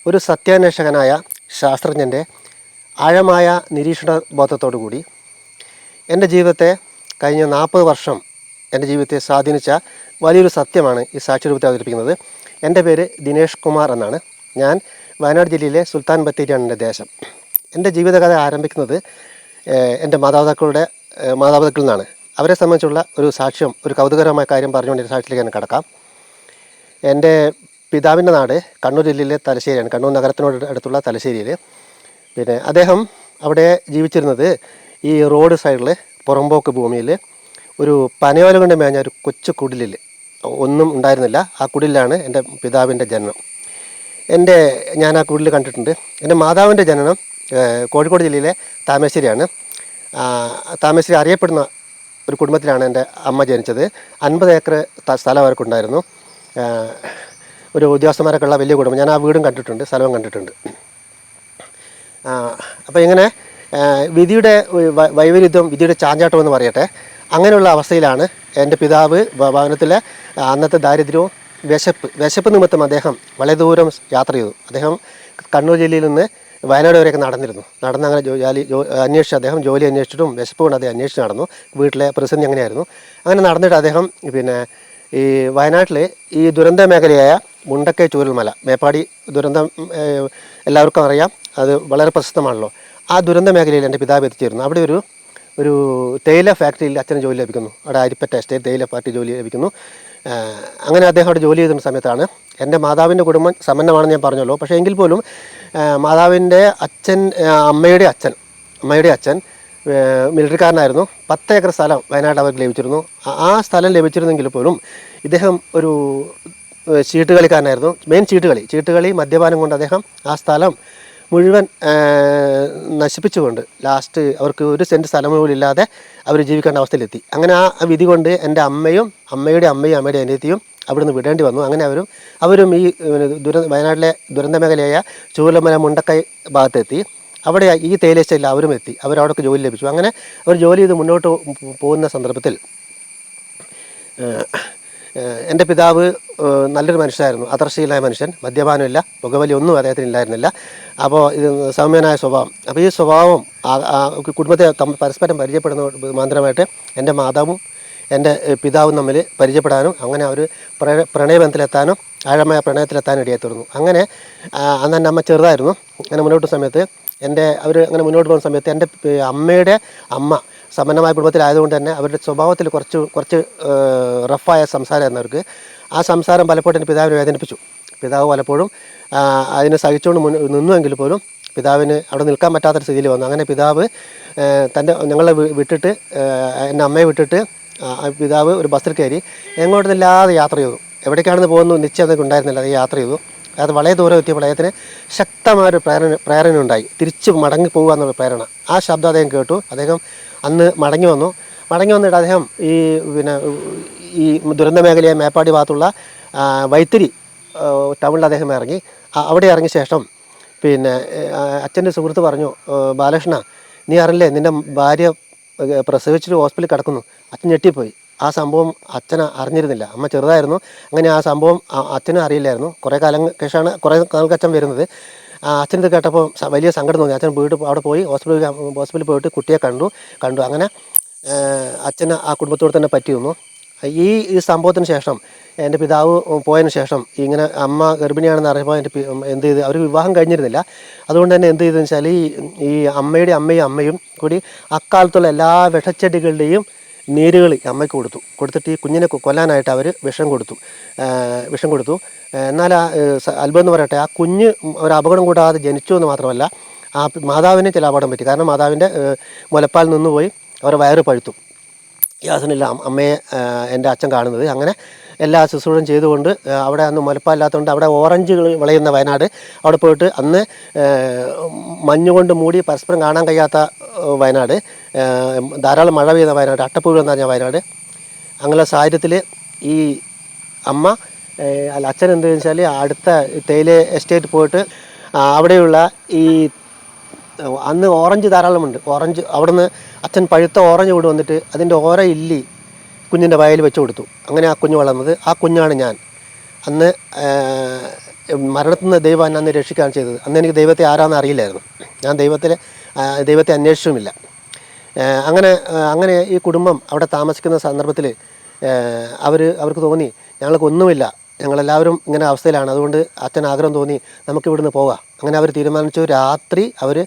ഒരു സത്യാന്വേഷകനായ ശാസ്ത്രജ്ഞൻ്റെ ആഴമായ നിരീക്ഷണ ബോധത്തോടു കൂടി എൻ്റെ ജീവിതത്തെ കഴിഞ്ഞ 40 വർഷം എൻ്റെ ജീവിതത്തെ സ്വാധീനിച്ച വലിയൊരു സത്യമാണ് ഈ സാക്ഷ്യരൂപത്തിൽ അവതരിപ്പിക്കുന്നത്. എൻ്റെ പേര് ദിനേഷ് കുമാർ എന്നാണ്. ഞാൻ വയനാട് ജില്ലയിലെ സുൽത്താൻ ബത്തേരിയാണ് എൻ്റെ ദേശം. എൻ്റെ ജീവിതകഥ ആരംഭിക്കുന്നത് എൻ്റെ മാതാപിതാക്കളിൽ നിന്നാണ്. അവരെ സംബന്ധിച്ചുള്ള ഒരു സാക്ഷ്യം, ഒരു കൗതുകരമായ കാര്യം പറഞ്ഞുകൊണ്ട് എൻ്റെ സാക്ഷ്യത്തിലേക്ക് ഞാൻ കടക്കാം. എൻ്റെ പിതാവിൻ്റെ നാട് കണ്ണൂർ ജില്ലയിലെ തലശ്ശേരിയാണ്, കണ്ണൂർ നഗരത്തിനോട് അടുത്തുള്ള തലശ്ശേരിയിൽ. പിന്നെ അദ്ദേഹം അവിടെ ജീവിച്ചിരുന്നത് ഈ റോഡ് സൈഡിൽ പുറമ്പോക്ക് ഭൂമിയിൽ ഒരു പനയോല കൊണ്ട് മേഞ്ഞ ഒരു കൊച്ചു കുടിലിൽ, ഒന്നും ഉണ്ടായിരുന്നില്ല. ആ കുടിലാണ് എൻ്റെ പിതാവിൻ്റെ ജനനം. ഞാൻ ആ കുടിൽ കണ്ടിട്ടുണ്ട്. എൻ്റെ മാതാവിൻ്റെ ജനനം കോഴിക്കോട് ജില്ലയിലെ താമരശ്ശേരിയാണ്. താമരശ്ശേരി അറിയപ്പെടുന്ന ഒരു കുടുംബത്തിലാണ് എൻ്റെ അമ്മ ജനിച്ചത്. 50 ഏക്കർ സ്ഥലം അവർക്കുണ്ടായിരുന്നു. ഒരു ഉദ്യോഗസ്ഥന്മാരൊക്കെ ഉള്ള വലിയ കുടുംബം. ഞാൻ ആ വീടും കണ്ടിട്ടുണ്ട്, സ്ഥലവും കണ്ടിട്ടുണ്ട്. അപ്പോൾ ഇങ്ങനെ വിധിയുടെ വൈപരീത്യം, വിധിയുടെ ചാഞ്ചാട്ടം എന്ന് പറയട്ടെ, അങ്ങനെയുള്ള അവസ്ഥയിലാണ് എൻ്റെ പിതാവ് ഭവനത്തിലെ അന്നത്തെ ദാരിദ്ര്യവും വിശപ്പ് നിമിത്തം അദ്ദേഹം വളരെ ദൂരം യാത്ര ചെയ്തു. അദ്ദേഹം കണ്ണൂർ ജില്ലയിൽ നിന്ന് വയനാട് വരെയൊക്കെ നടന്ന് അങ്ങനെ അന്വേഷിച്ച് അദ്ദേഹം ജോലി അന്വേഷിച്ചിട്ടും വിശപ്പ് കൊണ്ട് അദ്ദേഹം അന്വേഷിച്ച് നടന്നു. വീട്ടിലെ പ്രതിസന്ധി അങ്ങനെയായിരുന്നു. അങ്ങനെ നടന്നിട്ട് അദ്ദേഹം പിന്നെ ഈ വയനാട്ടിൽ ഈ ദുരന്ത മേഖലയായ മുണ്ടക്കൈ ചൂരൽമല, മേപ്പാടി ദുരന്തം എല്ലാവർക്കും അറിയാം, അത് വളരെ പ്രശസ്തമാണല്ലോ. ആ ദുരന്ത മേഖലയിൽ എൻ്റെ പിതാവ് എത്തിച്ചേരുന്നു. അവിടെ ഒരു തേയില ഫാക്ടറിയിൽ അച്ഛന് ജോലി ലഭിക്കുന്നു. അവിടെ അരിപ്പറ്റ എസ്റ്റേറ്റ് തേയില ഫാക്ടറി ജോലി ലഭിക്കുന്നു. അങ്ങനെ അദ്ദേഹം അവിടെ ജോലി ചെയ്തിരുന്ന സമയത്താണ് എൻ്റെ മാതാവിൻ്റെ കുടുംബം സമ്പന്നമാണെന്ന് ഞാൻ പറഞ്ഞല്ലോ. പക്ഷേ എങ്കിൽ പോലും മാതാവിൻ്റെ അമ്മയുടെ അച്ഛൻ മിലിറ്ററിക്കാരനായിരുന്നു. 10 ഏക്കർ സ്ഥലം വയനാട് അവർക്ക് ലഭിച്ചിരുന്നു. ആ സ്ഥലം ലഭിച്ചിരുന്നെങ്കിൽ പോലും ഇദ്ദേഹം ഒരു ചീട്ടുകളിക്കാരനായിരുന്നു. മെയിൻ ചീട്ടുകളി മദ്യപാനം കൊണ്ട് അദ്ദേഹം ആ സ്ഥലം മുഴുവൻ നശിപ്പിച്ചുകൊണ്ട് ലാസ്റ്റ് അവർക്ക് 1 സെൻറ്റ് സ്ഥലം പോലും ഇല്ലാതെ അവർ ജീവിക്കേണ്ട അവസ്ഥയിലെത്തി. അങ്ങനെ ആ വിധി കൊണ്ട് എൻ്റെ അമ്മയുടെ അനിയത്തിയും അവിടുന്ന് വിടേണ്ടി വന്നു. അങ്ങനെ അവരും ഈ വയനാട്ടിലെ ദുരന്ത മേഖലയായ ചൂരൽമല മുണ്ടക്കൈ ഭാഗത്തെത്തി. അവിടെ ഈ തേയില എസ്റ്റേറ്റിൽ അവരും എത്തി. അവരവിടേക്ക് ജോലി ലഭിച്ചു. അങ്ങനെ അവർ ജോലി ചെയ്ത് മുന്നോട്ട് പോകുന്ന സന്ദർഭത്തിൽ എൻ്റെ പിതാവ് നല്ലൊരു മനുഷ്യനായിരുന്നു, അദർശീലനായ മനുഷ്യൻ. മദ്യപാനമില്ല, പുകവലി ഒന്നും അദ്ദേഹത്തിന് ഇല്ലായിരുന്നില്ല. അപ്പോൾ ഇത് സൗമ്യനായ സ്വഭാവം. അപ്പോൾ ഈ സ്വഭാവം കുടുംബത്തെ പരസ്പരം പരിചയപ്പെടുന്ന മാന്ത്രമായിട്ട് എൻ്റെ മാതാവും എൻ്റെ പിതാവും തമ്മിൽ പരിചയപ്പെടാനും അങ്ങനെ അവർ പ്രണയബന്ധത്തിലെത്താനും ആഴമായ പ്രണയത്തിലെത്താനും ഇടയായിത്തീർന്നു. അങ്ങനെ അന്ന് എൻ്റെ അമ്മ ചെറുതായിരുന്നു. അങ്ങനെ മുന്നോട്ട് സമയത്ത് അവർ അങ്ങനെ മുന്നോട്ട് പോകുന്ന സമയത്ത് എൻ്റെ അമ്മയുടെ അമ്മ സമ്പന്നമായ കുടുംബത്തിലായതുകൊണ്ട് തന്നെ അവരുടെ സ്വഭാവത്തിൽ കുറച്ച് റഫായ സംസാരമായിരുന്നു അവർക്ക്. ആ സംസാരം പലപ്പോഴും എൻ്റെ പിതാവിനെ വേദനിപ്പിച്ചു. പിതാവ് പലപ്പോഴും അതിനെ സഹിച്ചുകൊണ്ട് നിന്നുവെങ്കിൽ പോലും പിതാവിന് അവിടെ നിൽക്കാൻ പറ്റാത്ത സ്ഥിതിയിൽ വന്നു. അങ്ങനെ പിതാവ് ഞങ്ങളെ വിട്ടിട്ട്, എൻ്റെ അമ്മയെ വിട്ടിട്ട് പിതാവ് ഒരു ബസ്സിൽ കയറി എങ്ങോട്ടുമില്ലാതെ യാത്ര ചെയ്തു. എവിടേക്കാണെന്ന് പോകുന്നു നിശ്ചയം ഉണ്ടായിരുന്നില്ല. അത് യാത്ര ചെയ്തു. അത് വളരെ ദൂരം എത്തിയപ്പോൾ അദ്ദേഹത്തിന് ശക്തമായൊരു പ്രേരണ ഉണ്ടായി. തിരിച്ച് മടങ്ങി പോകുക എന്നുള്ള പ്രേരണ. ആ ശബ്ദം അദ്ദേഹം കേട്ടു. അദ്ദേഹം അന്ന് മടങ്ങി വന്നിട്ട് അദ്ദേഹം ഈ ദുരന്ത മേഖലയായ മേപ്പാടി ഭാഗത്തുള്ള വൈത്തിരി ടൗണിൽ അദ്ദേഹം ഇറങ്ങി. അവിടെ ഇറങ്ങിയ ശേഷം അച്ഛൻ്റെ സുഹൃത്ത് പറഞ്ഞു, ബാലകൃഷ്ണ, നീ അറിയില്ലേ, നിൻ്റെ ഭാര്യ പ്രസവിച്ചിട്ട് ഹോസ്പിറ്റലിൽ കിടക്കുന്നു. അച്ഛൻ ഞെട്ടിപ്പോയി. ആ സംഭവം അച്ഛൻ അറിഞ്ഞിരുന്നില്ല. അമ്മ ചെറുതായിരുന്നു. അങ്ങനെ ആ സംഭവം അച്ഛനും അറിയില്ലായിരുന്നു. കുറേ കാലങ്ങൾക്ക് അച്ഛൻ വരുന്നത്. അച്ഛനത് കേട്ടപ്പോൾ വലിയ സങ്കടം തോന്നി. അച്ഛൻ അവിടെ പോയി ഹോസ്പിറ്റലിൽ പോയിട്ട് കുട്ടിയെ കണ്ടു. അങ്ങനെ അച്ഛന് ആ കുടുംബത്തോട് തന്നെ പറ്റി വന്നു. ഈ സംഭവത്തിന് ശേഷം എൻ്റെ പിതാവ് പോയതിന് ശേഷം ഇങ്ങനെ അമ്മ ഗർഭിണിയാണെന്ന് അറിയുമ്പോൾ എന്ത് ചെയ്ത്, അവർ വിവാഹം കഴിഞ്ഞിരുന്നില്ല. അതുകൊണ്ട് തന്നെ എന്ത് ചെയ്തെന്ന് വെച്ചാൽ ഈ അമ്മയുടെ അമ്മയും കൂടി അക്കാലത്തുള്ള എല്ലാ വിഷച്ചെടികളുടെയും നീരുകൾ അമ്മയ്ക്ക് കൊടുത്തിട്ട് ഈ കുഞ്ഞിനെ കൊല്ലാനായിട്ട് അവർ വിഷം കൊടുത്തു. എന്നാൽ അത്ഭുതം എന്ന് പറയട്ടെ, ആ കുഞ്ഞ് ഒരു അപകടം കൂടാതെ ജനിച്ചു എന്ന് മാത്രമല്ല, ആ മാതാവിന് ചില അപകടം പറ്റി. കാരണം മാതാവിൻ്റെ മുലപ്പാൽ നിന്നുപോയി അവരുടെ വയറ് പഴുത്തു. യാസനില്ല അമ്മയെ എൻ്റെ അച്ഛൻ കാണുന്നത്. അങ്ങനെ എല്ലാ ശുശ്രൂഷയും ചെയ്തുകൊണ്ട് അവിടെ അന്ന് മുലപ്പാലില്ലാത്തതുകൊണ്ട് അവിടെ ഓറഞ്ചുകൾ വിളയുന്ന വയനാട്, അവിടെ പോയിട്ട് അന്ന് മഞ്ഞുകൊണ്ട് മൂടി പരസ്പരം കാണാൻ കഴിയാത്ത വയനാട്, ധാരാളം മഴ പെയ്യുന്ന വയനാട്, അട്ടപ്പൂഴ എന്ന് പറഞ്ഞ വയനാട്. അങ്ങനെ സാഹചര്യത്തിൽ ഈ അച്ഛൻ എന്താണെന്ന് വെച്ചാൽ അടുത്ത തേയില എസ്റ്റേറ്റ് പോയിട്ട് അവിടെയുള്ള ഈ അന്ന് ഓറഞ്ച് ധാരാളമുണ്ട്. അവിടുന്ന് അച്ഛൻ പഴുത്ത ഓറഞ്ച് കൊണ്ട് വന്നിട്ട് അതിൻ്റെ ഓര ഇല്ലി കുഞ്ഞിൻ്റെ വായിൽ വെച്ച് കൊടുത്തു. അങ്ങനെ ആ കുഞ്ഞ് വളർന്നത്. ആ കുഞ്ഞാണ് ഞാൻ. അന്ന് മരണത്തിൽ നിന്ന് ദൈവം എന്നെ അന്ന് രക്ഷിക്കുകയാണ് ചെയ്തത്. അന്ന് എനിക്ക് ദൈവത്തെ ആരാന്ന് അറിയില്ലായിരുന്നു. ഞാൻ ദൈവത്തെ അന്വേഷിച്ചുമില്ല. അങ്ങനെ ഈ കുടുംബം അവിടെ താമസിക്കുന്ന സന്ദർഭത്തിൽ അവർക്ക് തോന്നി ഞങ്ങൾക്കൊന്നുമില്ല, ഞങ്ങളെല്ലാവരും ഇങ്ങനെ അവസ്ഥയിലാണ്, അതുകൊണ്ട് അച്ഛൻ ആഗ്രഹം തോന്നി നമുക്ക് ഇവിടുന്ന് പോകാം. അങ്ങനെ അവർ തീരുമാനിച്ചു. രാത്രി അവർ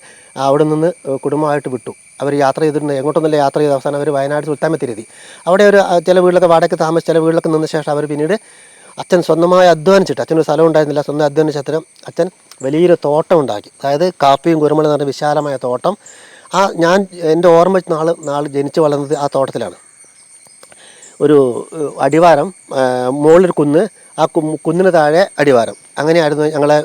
അവിടെ നിന്ന് കുടുംബമായിട്ട് വിട്ടു. അവർ യാത്ര ചെയ്തിട്ടുണ്ട്, എങ്ങോട്ടൊന്നുമില്ല യാത്ര ചെയ്ത അവസാനം അവർ വയനാട് സുൽത്താൻബത്തേരി. അവിടെ ചില വീട്ടിലൊക്കെ വാടകയ്ക്ക് താമസിച്ച് ചില വീട്ടിലൊക്കെ നിന്ന ശേഷം അവർ പിന്നീട് അച്ഛൻ സ്വന്തമായി അധ്വാനിച്ചിട്ട്, അച്ഛനൊരു സ്ഥലം ഉണ്ടായിരുന്നില്ല, സ്വന്തം അധ്വാനിച്ച അച്ഛൻ വലിയൊരു തോട്ടം ഉണ്ടാക്കി. അതായത് കാപ്പിയും കുരുമുളകും എന്ന് പറഞ്ഞ വിശാലമായ തോട്ടം. ഞാൻ എൻ്റെ ഓർമ്മ വെച്ച് നാൾ ജനിച്ച് വളർന്നത് ആ തോട്ടത്തിലാണ്. ഒരു അടിവാരം, മുകളിലൊരു കുന്ന്, ആ കുന്നിന് താഴെ അടിവാരം, അങ്ങനെയായിരുന്നു ഞങ്ങളെ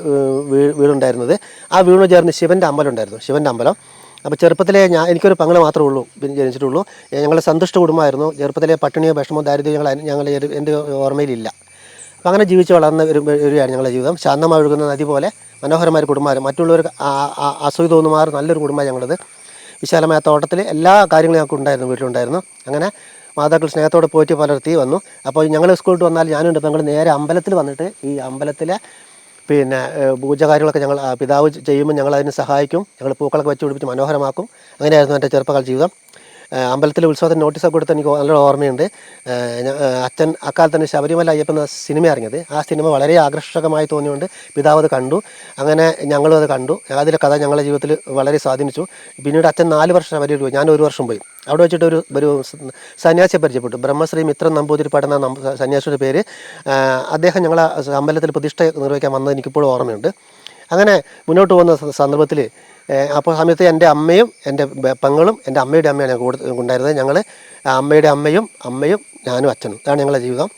വീടുണ്ടായിരുന്നത്. ആ വീടിന് ചേർന്ന് ശിവൻ്റെ അമ്പലം ഉണ്ടായിരുന്നു, ശിവൻ്റെ അമ്പലം. അപ്പോൾ ചെറുപ്പത്തിലെ എനിക്കൊരു പങ്ങൾ മാത്രമേ ഉള്ളൂ, പിന്നെ ജനിച്ചിട്ടുള്ളൂ. ഞങ്ങൾ സന്തുഷ്ട കുടുംബമായിരുന്നു. ചെറുപ്പത്തിലെ പട്ടിണിയോ വിഷമോ ദാരിദ്ര്യമോ ഞങ്ങൾ എൻ്റെ ഓർമ്മയിലില്ല. അപ്പോൾ അങ്ങനെ ജീവിച്ച് വളർന്ന ഒരാണ് ഞങ്ങളുടെ ജീവിതം. ശാന്തമായി ഒഴുകുന്ന നദി പോലെ മനോഹരമായ കുടുംബമായിരുന്നു. മറ്റുള്ളവർക്ക് അസൂയ തോന്നുമാറ് നല്ലൊരു കുടുംബമാണ് ഞങ്ങളത്. വിശാലമായ തോട്ടത്തിൽ എല്ലാ കാര്യങ്ങളും ഞങ്ങൾക്ക് ഉണ്ടായിരുന്നു, വീട്ടിലുണ്ടായിരുന്നു. അങ്ങനെ മാതാക്കൾ സ്നേഹത്തോടെ പോയിട്ട് പലർത്തി വന്നു. അപ്പോൾ ഞങ്ങൾ സ്കൂളിൽ വന്നാൽ ഞാനുണ്ട് ഞങ്ങൾ നേരെ അമ്പലത്തിൽ വന്നിട്ട് ഈ അമ്പലത്തിലെ പിന്നെ പൂജ കാര്യങ്ങളൊക്കെ ഞങ്ങൾ പിതാവ് ചെയ്യുമ്പോൾ ഞങ്ങൾ അതിന് സഹായിക്കും. ഞങ്ങൾ പൂക്കളൊക്കെ വെച്ച് പിടിപ്പിച്ച് മനോഹരമാക്കും. അങ്ങനെയായിരുന്നു എൻ്റെ ചെറുപ്പകാല ജീവിതം. അമ്പലത്തിലെ ഉത്സവത്തിന് നോട്ടീസൊക്കെ കൊടുത്ത് എനിക്ക് നല്ല ഓർമ്മയുണ്ട്. അച്ഛൻ അക്കാലത്ത് തന്നെ ശബരിമല അയ്യപ്പൻ എന്ന സിനിമ ഇറങ്ങിയത്. ആ സിനിമ വളരെ ആകർഷകമായി തോന്നിയുകൊണ്ട് പിതാവ് അത് കണ്ടു. അങ്ങനെ ഞങ്ങളും അത് കണ്ടു. അതിലെ കഥ ഞങ്ങളുടെ ജീവിതത്തിൽ വളരെ സ്വാധീനിച്ചു. പിന്നീട് അച്ഛൻ 4 വർഷം ശബരിമല പോയി, ഞാൻ 1 വർഷം പോയി. അവിടെ വെച്ചിട്ട് ഒരു സന്യാസിയെ പരിചയപ്പെട്ടു. ബ്രഹ്മശ്രീ മിത്രൻ നമ്പൂതിരിപ്പാട് എന്ന സന്യാസിയുടെ പേര്. അദ്ദേഹം ഞങ്ങളെ അമ്പലത്തിൽ പ്രതിഷ്ഠ നിർവഹിക്കാൻ വന്നത് എനിക്കിപ്പോഴും ഓർമ്മയുണ്ട്. അങ്ങനെ മുന്നോട്ട് പോകുന്ന സന്ദർഭത്തിൽ അപ്പോൾ സമയത്ത് എൻ്റെ അമ്മയും എൻ്റെ പെങ്ങളും എൻ്റെ അമ്മയുടെ അമ്മയാണ് ഞങ്ങൾ ഉണ്ടായിരുന്നത്. ഞങ്ങൾ അമ്മയുടെ അമ്മയും ഞാനും അച്ഛനും, ഇതാണ് ഞങ്ങളുടെ ജീവിതം.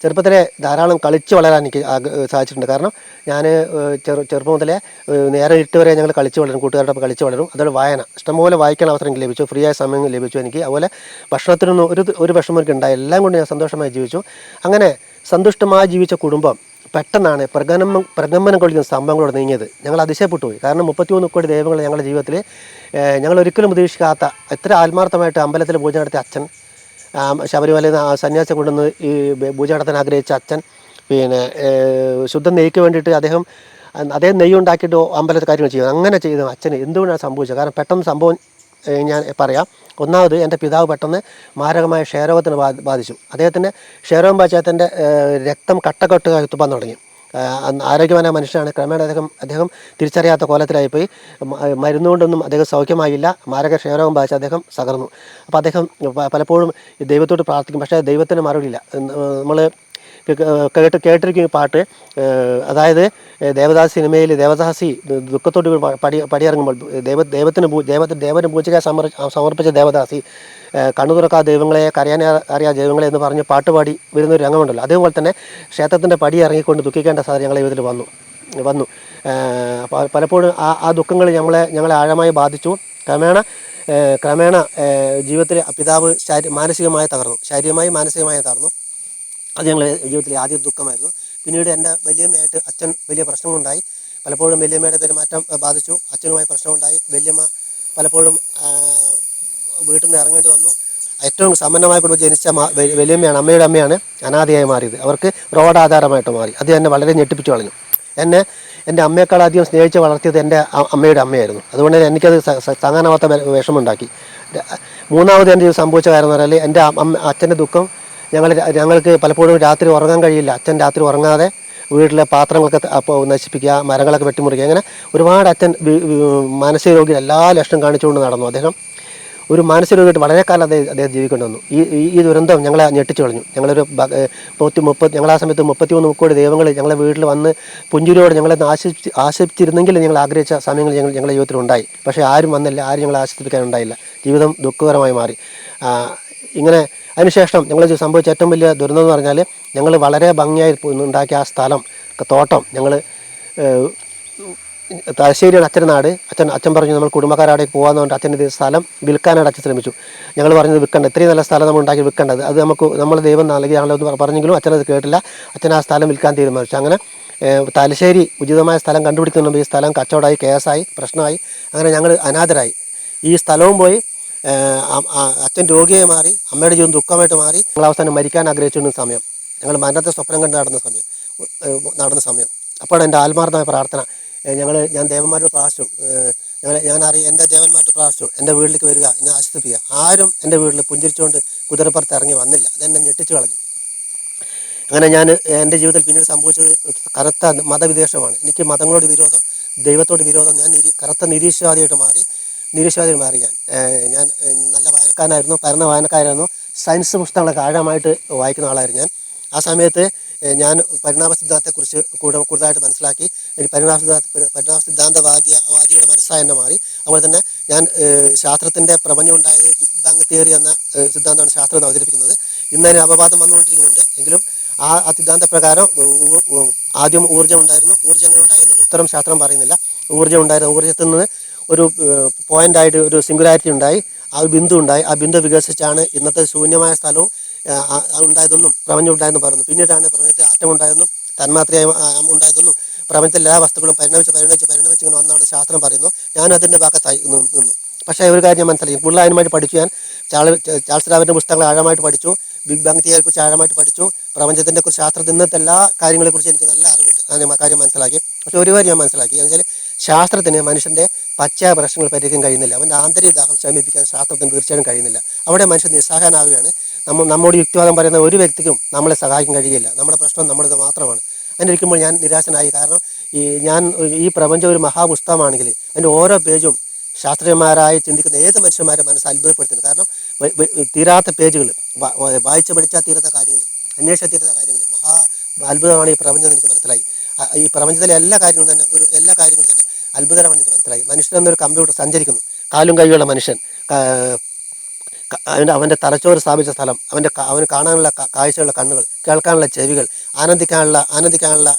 ചെറുപ്പത്തിലെ ധാരാളം കളിച്ച് വളരാൻ എനിക്ക് സാധിച്ചിട്ടുണ്ട്. കാരണം ഞാൻ ചെറുപ്പം മുതലേ നേരെ 8 വരെ ഞങ്ങൾ കളിച്ച് വളരും, കൂട്ടുകാരുടെ ഒപ്പം കളിച്ച് വളരും. അതുപോലെ വായന, ഇഷ്ടംപോലെ വായിക്കാൻ അവസരം ലഭിച്ചു, ഫ്രീ ആയ സമയം ലഭിച്ചു എനിക്ക്. അതുപോലെ ഭക്ഷണത്തിനൊന്നും ഒരു വിഷമം എനിക്ക് ഉണ്ടായി. എല്ലാം കൊണ്ട് ഞാൻ സന്തോഷമായി ജീവിച്ചു. അങ്ങനെ സന്തുഷ്ടമായി ജീവിച്ച കുടുംബം പെട്ടെന്നാണ് പ്രകമ്പനം കൊള്ളുന്ന സംഭവങ്ങളോട് നീങ്ങിയത്. ഞങ്ങൾ അതിശയപ്പെട്ടു പോയി. കാരണം 33 കോടി ദൈവങ്ങൾ ഞങ്ങളുടെ ജീവിതത്തിൽ ഞങ്ങൾ ഒരിക്കലും പ്രതീക്ഷിക്കാത്ത, എത്ര ആത്മാർത്ഥമായിട്ട് അമ്പലത്തിൽ പൂജ നടത്തിയ അച്ഛൻ, ശബരിമലയിൽ നിന്ന് സന്യാസം കൊണ്ടുവന്ന് ഈ പൂജ നടത്താൻ ആഗ്രഹിച്ച അച്ഛൻ, പിന്നെ ശുദ്ധം നെയ്ക്ക് വേണ്ടിയിട്ട് അദ്ദേഹം നെയ്യ് ഉണ്ടാക്കിയിട്ട് അമ്പലത്തിൽ കാര്യങ്ങൾ ചെയ്യും. അങ്ങനെ ചെയ്ത അച്ഛന് എന്തുകൊണ്ടാണ് സംഭവിച്ചത്? കാരണം പെട്ടെന്ന് സംഭവം ഞാൻ പറയാം. ഒന്നാമത് എൻ്റെ പിതാവ് പെട്ടെന്ന് മാരകമായ ക്ഷയരോഗത്തിന് ബാധിച്ചു. അദ്ദേഹത്തിൻ്റെ ക്ഷയരോഗം ബാധിച്ച അദ്ദേഹത്തിൻ്റെ രക്തം കട്ടകെട്ടുകായി തുപ്പാൻ തുടങ്ങി. ആരോഗ്യവാനായ മനുഷ്യനാണ്. ക്രമേണ അദ്ദേഹം തിരിച്ചറിയാത്ത കോലത്തിലായിപ്പോയി. മരുന്നുകൊണ്ടൊന്നും അദ്ദേഹം സൗഖ്യമായില്ല. മാരക ക്ഷയരോഗം ബാധിച്ച് അദ്ദേഹം തകർന്നു. അപ്പോൾ അദ്ദേഹം പലപ്പോഴും ദൈവത്തോട് പ്രാർത്ഥിക്കും, പക്ഷേ ദൈവത്തിന് മറുപടിയില്ല. നമ്മൾ കേട്ടിരിക്കും പാട്ട്. അതായത് ദേവദാസ് സിനിമയിൽ ദേവദാസി ദുഃഖത്തോട് പടിയിറങ്ങുമ്പോൾ ദേവന് പൂജയ്ക്കായി സമർപ്പിച്ച ദേവദാസി കണ്ണു തുറക്കാത്ത ദൈവങ്ങളെ, കരയാൻ അറിയാത്ത ദൈവങ്ങളെ എന്ന് പറഞ്ഞ് പാട്ടുപാടി വരുന്നൊരു രംഗമുണ്ടല്ലോ. അതേപോലെ തന്നെ ക്ഷേത്രത്തിൻ്റെ പടി ഇറങ്ങിക്കൊണ്ട് ദുഃഖിക്കേണ്ട സാഹചര്യം ഞങ്ങളുടെ ജീവിതത്തിൽ വന്നു. പലപ്പോഴും ആ ദുഃഖങ്ങൾ ഞങ്ങളെ ആഴമായി ബാധിച്ചു. ക്രമേണ ജീവിതത്തിൽ പിതാവ് മാനസികമായി തകർന്നു, ശാരീരികമായി മാനസികമായി തകർന്നു. അത് ഞങ്ങളുടെ ജീവിതത്തിലെ ആദ്യ ദുഃഖമായിരുന്നു. പിന്നീട് എൻ്റെ വലിയമ്മയായിട്ട് അച്ഛൻ വലിയ പ്രശ്നങ്ങളുണ്ടായി. പലപ്പോഴും വലിയമ്മയുടെ പെരുമാറ്റം ബാധിച്ചു. അച്ഛനുമായി പ്രശ്നമുണ്ടായി. വലിയമ്മ പലപ്പോഴും വീട്ടിൽ നിന്ന് ഇറങ്ങേണ്ടി വന്നു. ഏറ്റവും സമ്പന്നമായ കുടുംബം ജനിച്ച വലിയമ്മയാണ്, അമ്മയുടെ അമ്മയാണ് അനാഥയായി മാറിയത്. അവർക്ക് റോഡ് ആധാരമായിട്ട് മാറി. അത് എന്നെ വളരെ ഞെട്ടിപ്പിച്ചു കളഞ്ഞു. എൻ്റെ അമ്മയെക്കാൾ അധികം സ്നേഹിച്ച് വളർത്തിയത് എൻ്റെ അമ്മയുടെ അമ്മയായിരുന്നു. അതുകൊണ്ട് തന്നെ എനിക്കത് താങ്ങാനാവാത്ത വിഷമമുണ്ടാക്കി. മൂന്നാമത് എൻ്റെ സംഭവിച്ച കാര്യം എന്ന് പറഞ്ഞാൽ എൻ്റെ അച്ഛൻ്റെ ദുഃഖം ഞങ്ങൾക്ക് പലപ്പോഴും രാത്രി ഉറങ്ങാൻ കഴിയില്ല. അച്ഛൻ രാത്രി ഉറങ്ങാതെ വീട്ടിലെ പാത്രങ്ങളൊക്കെ നശിപ്പിക്കുക, മരങ്ങളൊക്കെ വെട്ടിമുറിക്കുക, അങ്ങനെ ഒരുപാട് അച്ഛൻ മാനസിക രോഗി എല്ലാ ലക്ഷണം കാണിച്ചുകൊണ്ട് നടന്നു. അദ്ദേഹം ഒരു മാനസിക രോഗിയായിട്ട് വളരെ കാലം അദ്ദേഹം ജീവിക്കേണ്ടി വന്നു. ഈ ദുരന്തം ഞങ്ങളെ ഞെട്ടിച്ചു കളഞ്ഞു. ഞങ്ങളൊരു ഞങ്ങൾ ആ സമയത്ത് 33 കോടി ദൈവങ്ങൾ ഞങ്ങളെ വീട്ടിൽ വന്ന് പുഞ്ചിരിയോട് ഞങ്ങളെ ആശ്വസിച്ചിരുന്നെങ്കിൽ ഞങ്ങൾ ആഗ്രഹിച്ച സമയങ്ങൾ ഞങ്ങളുടെ ജീവിതത്തിലുണ്ടായി. പക്ഷേ ആരും വന്നില്ല, ആരും ഞങ്ങളെ ആശ്വസിപ്പിക്കാനുണ്ടായില്ല. ജീവിതം ദുഃഖകരമായി മാറി. ഇങ്ങനെ അതിനുശേഷം ഞങ്ങൾ സംഭവിച്ച ഏറ്റവും വലിയ ദുരന്തം എന്ന് പറഞ്ഞാൽ, ഞങ്ങൾ വളരെ ഭംഗിയായി ഉണ്ടാക്കിയ ആ സ്ഥലം, തോട്ടം, ഞങ്ങൾ തലശ്ശേരിയാണ് അച്ഛൻ്റെ നാട്. അച്ഛൻ പറഞ്ഞു നമ്മൾ കുടുംബക്കാരവിടെ പോകാമെന്ന് പറഞ്ഞിട്ട് അച്ഛൻ്റെ സ്ഥലം വിൽക്കാനായിട്ട് അച്ഛൻ ശ്രമിച്ചു. ഞങ്ങൾ പറഞ്ഞത് വിൽക്കണ്ട, ഇത്രയും നല്ല സ്ഥലം നമ്മൾ ഉണ്ടാക്കി വിൽക്കേണ്ടത്, അത് നമ്മൾ ദൈവം നൽകിയാണല്ലോ എന്ന് പറഞ്ഞെങ്കിലും അച്ഛനത് കേട്ടില്ല. അച്ഛൻ ആ സ്ഥലം വിൽക്കാൻ തീരുമാനിച്ചു. അങ്ങനെ തലശ്ശേരി ഉചിതമായ സ്ഥലം കണ്ടുപിടിക്കുന്നുണ്ട്. ഈ സ്ഥലം കച്ചവടമായി, കേസായി, പ്രശ്നമായി. അങ്ങനെ ഞങ്ങൾ അനാഥരായി. ഈ സ്ഥലവും പോയി, അച്ഛൻ രോഗിയായി മാറി, അമ്മയുടെ ജീവിതം ദുഃഖമായിട്ട് മാറി. ഞങ്ങൾ അവസാനം മരിക്കാൻ ആഗ്രഹിച്ചുകൊണ്ടിരുന്ന സമയം, ഞങ്ങൾ മരണത്തെ സ്വപ്നം കണ്ട് നടന്ന സമയം. അപ്പോഴാണ് എൻ്റെ ആത്മാർത്ഥമായ പ്രാർത്ഥന. ഞാൻ ദേവന്മാരോട് പ്രാർത്ഥിച്ചു. എൻ്റെ ദേവന്മാരോട് പ്രാർത്ഥിച്ചു, എൻ്റെ വീട്ടിലേക്ക് വരിക, എന്നെ ആശ്വസിപ്പിക്കുക. ആരും എൻ്റെ വീട്ടിൽ പുഞ്ചിരിച്ചുകൊണ്ട് കുതിരപ്പുറത്ത് ഇറങ്ങി വന്നില്ല. അതെന്നെ ഞെട്ടിച്ചു കളഞ്ഞു. അങ്ങനെ എൻ്റെ ജീവിതത്തിൽ പിന്നീട് സംഭവിച്ചത് കറുത്ത മതവിദ്വേഷമാണ്. എനിക്ക് മതങ്ങളോട് വിരോധം, ദൈവത്തോട് വിരോധം. ഞാൻ കറുത്ത നിരീശ്വരവാദിയായിട്ട് മാറി. ഞാൻ നല്ല വായനക്കാരനായിരുന്നു, പരന്ന വായനക്കാരായിരുന്നു. സയൻസ് പുസ്തകങ്ങളൊക്കെ ആഴമായിട്ട് വായിക്കുന്ന ആളായിരുന്നു ഞാൻ. ആ സമയത്ത് ഞാൻ പരിണാമ സിദ്ധാന്തത്തെക്കുറിച്ച് കൂടുതലായിട്ട് മനസ്സിലാക്കി. പരിണാമ സിദ്ധാന്തവാദിയുടെ മനസ്സായി എന്നെ മാറി. അതുപോലെ തന്നെ ഞാൻ ശാസ്ത്രത്തിൻ്റെ പ്രപഞ്ചം ഉണ്ടായത് ബിഗ് ബാങ് തിയറി എന്ന സിദ്ധാന്തമാണ് ശാസ്ത്രം അവതരിപ്പിക്കുന്നത്. ഇന്നതിന് അപവാദം വന്നുകൊണ്ടിരിക്കുന്നുണ്ട്. എങ്കിലും ആ സിദ്ധാന്തപ്രകാരം ആദ്യം ഊർജ്ജം ഉണ്ടായിരുന്നു. ഊർജ്ജം എങ്ങനെ ഉണ്ടായിരുന്നുള്ള ഉത്തരം ശാസ്ത്രം പറയുന്നില്ല. ഊർജ്ജം ഉണ്ടായിരുന്നു. ഊർജ്ജത്തിൽ നിന്ന് ഒരു പോയിൻ്റായിട്ട് ഒരു സിംഗുലാരിറ്റി ഉണ്ടായി, ആ ഒരു ബിന്ദു ഉണ്ടായി. ആ ബിന്ദു വികസിച്ചാണ് ഇന്നത്തെ ശൂന്യമായ സ്ഥലവും ഉണ്ടായതെന്നും പ്രപഞ്ചം ഉണ്ടായെന്നും പറയുന്നു. പിന്നീടാണ് പ്രപഞ്ചത്തിൽ ആറ്റം ഉണ്ടായതെന്നും തന്മാത്രയായി ഉണ്ടായതെന്നും പ്രപഞ്ചത്തിലെ എല്ലാ വസ്തുക്കളും പരിണമിച്ച് ഇങ്ങനെ വന്നാണ് ശാസ്ത്രം പറയുന്നു. ഞാനും അതിൻ്റെ ഭാഗത്തായി നിന്നു. പക്ഷേ ഒരു കാര്യം ഞാൻ മനസ്സിലാക്കി, കൂടുതൽ അതിനുമായിട്ട് പഠിച്ചു. ഞാൻ ചാൾസ് ഡാർവിൻ്റെ പുസ്തകങ്ങൾ ആഴമായിട്ട് പഠിച്ചു. ബിഗ് ബാങ് തിയറിയെക്കുറിച്ച് ആഴമായിട്ട് പഠിച്ചു. പ്രപഞ്ചത്തിൻ്റെ കുറിച്ച്, ശാസ്ത്രത്തിൽ ഇന്നത്തെ എല്ലാ കാര്യങ്ങളെക്കുറിച്ച് എനിക്ക് നല്ല അറിവുണ്ട്. ആ കാര്യം മനസ്സിലാക്കി. പക്ഷേ ഒരു കാര്യം ഞാൻ മനസ്സിലാക്കി, എന്ന് വെച്ചാൽ ശാസ്ത്രത്തിന് മനുഷ്യൻ്റെ പച്ചയായ പ്രശ്നങ്ങൾ പരിഹരിക്കാൻ കഴിയുന്നില്ല. അവൻ്റെ ആന്തരിക ദാഹം ശമിപ്പിക്കാൻ ശാസ്ത്രത്തിന് തീർച്ചയായും കഴിയുന്നില്ല. അവിടെ മനുഷ്യൻ നിസ്സഹായനാവുകയാണ്. നമ്മോട് യുക്തിവാദം പറയുന്ന ഒരു വ്യക്തിക്കും നമ്മളെ സഹായിക്കാൻ കഴിയില്ല. നമ്മുടെ പ്രശ്നം നമ്മുടേത് മാത്രമാണ്. അങ്ങനെ ഇരിക്കുമ്പോൾ ഞാൻ നിരാശനായി. കാരണം ഈ പ്രപഞ്ചം ഒരു മഹാപുസ്തകമാണെങ്കിൽ അതിൻ്റെ ഓരോ പേജും ശാസ്ത്രീയന്മാരായി ചിന്തിക്കുന്ന ഏത് മനുഷ്യന്മാരെ മനസ്സ് അത്ഭുതപ്പെടുത്തുന്നു. കാരണം തീരാത്ത പേജുകൾ, വായിച്ച് പഠിച്ചാൽ തീരാത്ത കാര്യങ്ങൾ, അന്വേഷിച്ചാൽ തീരാത്ത കാര്യങ്ങൾ, അത്ഭുതമാണ് ഈ പ്രപഞ്ചം എന്ന് എനിക്ക് മനസ്സിലായി. ഈ പ്രപഞ്ചത്തിലെ എല്ലാ കാര്യങ്ങളും തന്നെ അത്ഭുതകരമാണ് എനിക്ക് മനസ്സിലായി. മനുഷ്യൻ എന്നൊരു കമ്പ്യൂട്ടർ സഞ്ചരിക്കുന്നു. കാലും കൈയുള്ള മനുഷ്യൻ, അവൻ്റെ തലച്ചോറ് സ്ഥാപിച്ച സ്ഥലം, അവന് കാണാനുള്ള കാഴ്ചയുള്ള കണ്ണുകൾ, കേൾക്കാനുള്ള ചെവികൾ, ആനന്ദിക്കാനുള്ള